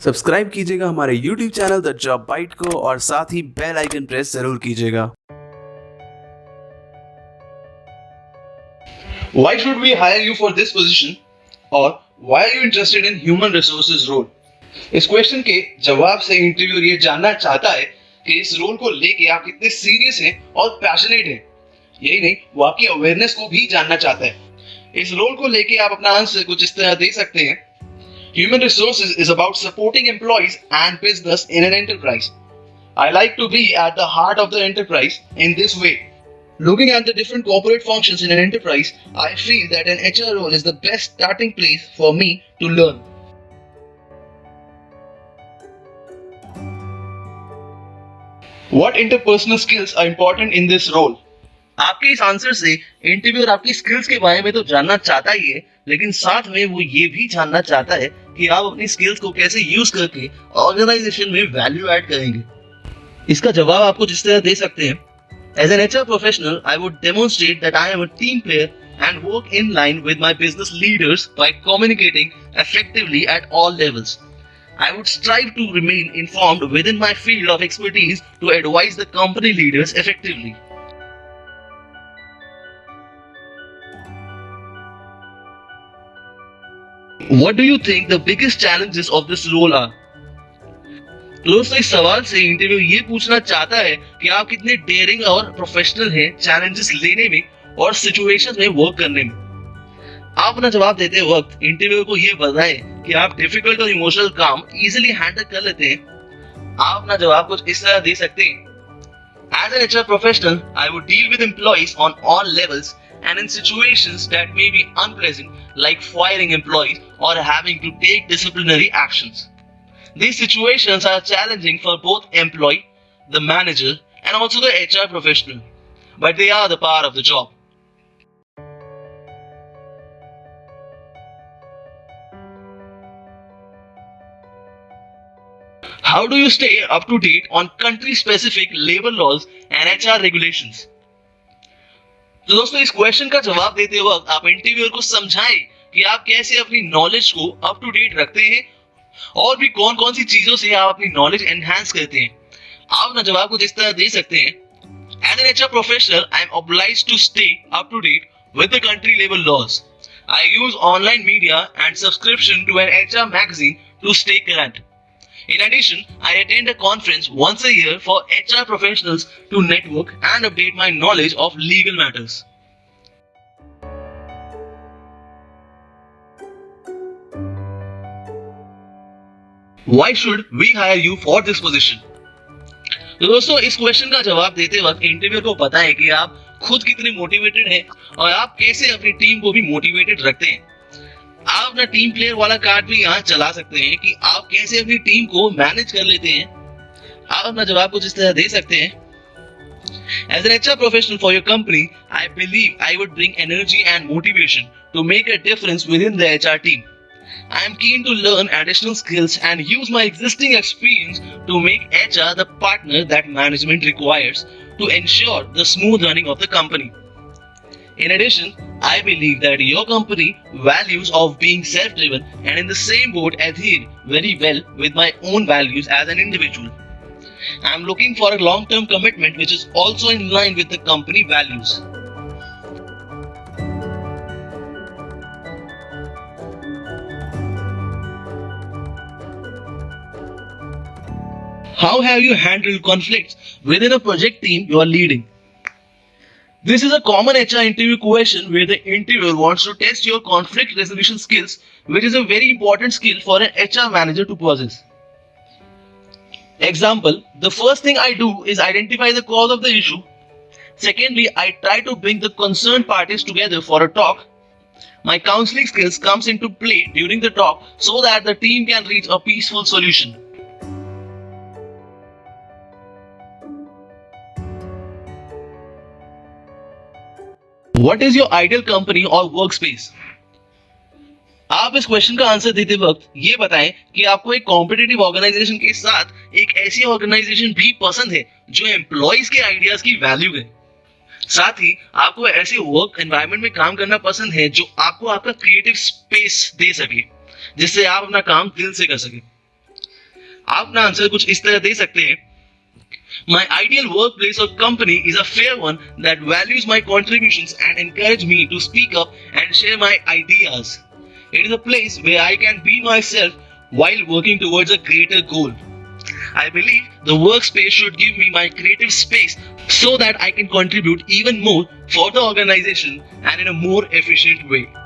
Subscribe कीजिएगा हमारे YouTube channel The Job Byte को और साथ ही बेल आइकन प्रेस जरूर कीजिएगा। Why should we hire you for this position? Or why are you interested in human resources role? इस question के जवाब से इंटरव्यूअर ये जानना चाहता है कि इस रोल को लेके आप कितने सीरियस हैं और पैशनेट हैं। यही नहीं, वो आपकी अवेयरनेस को भी जानना चाहता है। इस रोल को लेके आप अपना आंसर कुछ इस तरह दे सकते हैं। Human resources is about supporting employees and business in an enterprise. I like to be at the heart of the enterprise in this way. Looking at the different corporate functions in an enterprise, I feel that an HR role is the best starting place for me to learn. What interpersonal skills are important in this role? आपके इस answer से interviewer आपकी skills के बारे में तो जानना चाहता ही है, लेकिन साथ में वो ये भी जानना चाहता है कि आप अपनी स्किल्स को कैसे यूज करके ऑर्गेनाइजेशन में वैल्यू ऐड करेंगे। इसका जवाब आपको जिस तरह दे सकते हैं, As an HR professional, I would demonstrate that I am a team player and work in line with my business leaders by communicating effectively at all levels. I would strive to remain informed within my field of expertise to advise the company leaders effectively. What do you think the biggest challenges of this role are? दोस्तों, इस सवाल से interview ये पूछना चाहता है कि आप कितने डेयरिंग और प्रोफेशनल हैं चैलेंजेस लेने में और सिचुएशंस में वर्क करने में। आप अपना जवाब देते वक्त इंटरव्यू को ये बताएं कि आप डिफिकल्ट और इमोशनल काम इजीली हैंडल कर लेते हैं। आप अपना जवाब कुछ इस तरह दे सकते हैं। As an HR professional, I would deal with employees on all levels and in situations that may be unpleasant, like firing employees or having to take disciplinary actions. These situations are challenging for both employee, the manager, and also the HR professional, but they are the part of the job. How do you stay up to date on country-specific labor laws and HR regulations? तो दोस्तों, इस question का जवाब देते वक्त आप interviewer को समझाएं कि आप कैसे अपनी नॉलेज को अप टू डेट रखते हैं और भी कौन कौन सी चीजों से आप अपनी नॉलेज एनहांस करते हैं। आप अपना जवाब को जिस तरह दे सकते हैं, As an HR professional, I am obliged to stay up to date with the country labor laws. I use online media and subscription to an HR magazine to stay current. In addition, I attend a conference once a year for HR professionals to network and update my knowledge of legal matters. Why should we hire you for this position? तो दोस्तों, इस question का जवाब देते वक्त interviewer को पता है कि आप खुद कितने मोटिवेटेड हैं और आप कैसे अपनी टीम को भी मोटिवेटेड रखते हैं। आप अपना टीम प्लेयर वाला कार्ड भी यहाँ चला सकते हैं कि आप कैसे अपनी टीम को मैनेज कर लेते हैं। आप अपना जवाब कुछ इस तरह दे सकते हैं। As an HR professional for your company, I believe I would bring energy and motivation to make a difference within the HR team. I am keen to learn additional skills and use my existing experience to make HR the partner that management requires to ensure the smooth running of the company. In addition, I believe that your company values of being self-driven and in the same boat adhere very well with my own values as an individual. I am looking for a long-term commitment which is also in line with the company values. How have you handled conflicts within a project team you are leading? This is a common HR interview question where the interviewer wants to test your conflict resolution skills, which is a very important skill for an HR manager to possess. Example, the first thing I do is identify the cause of the issue. Secondly, I try to bring the concerned parties together for a talk. My counseling skills comes into play during the talk so that the team can reach a peaceful solution. What is your ideal company or workspace? आप इस question का answer देते वक्त ये बताएं कि आपको एक कॉम्पिटिटिव ऑर्गेनाइजेशन के साथ एक ऐसी ऑर्गेनाइजेशन भी पसंद है जो एम्प्लॉइज के आइडियाज की वैल्यू है। साथ ही आपको ऐसे वर्क एनवायरनमेंट में काम करना पसंद है जो आपको आपका क्रिएटिव स्पेस दे सके, जिससे आप अपना काम दिल से कर सके। आप अपना आंसर कुछ इस तरह दे सकते हैं, My ideal workplace or company is a fair one that values my contributions and encourage me to speak up and share my ideas. It is a place where I can be myself while working towards a greater goal. I believe the workspace should give me my creative space so that I can contribute even more for the organization and in a more efficient way.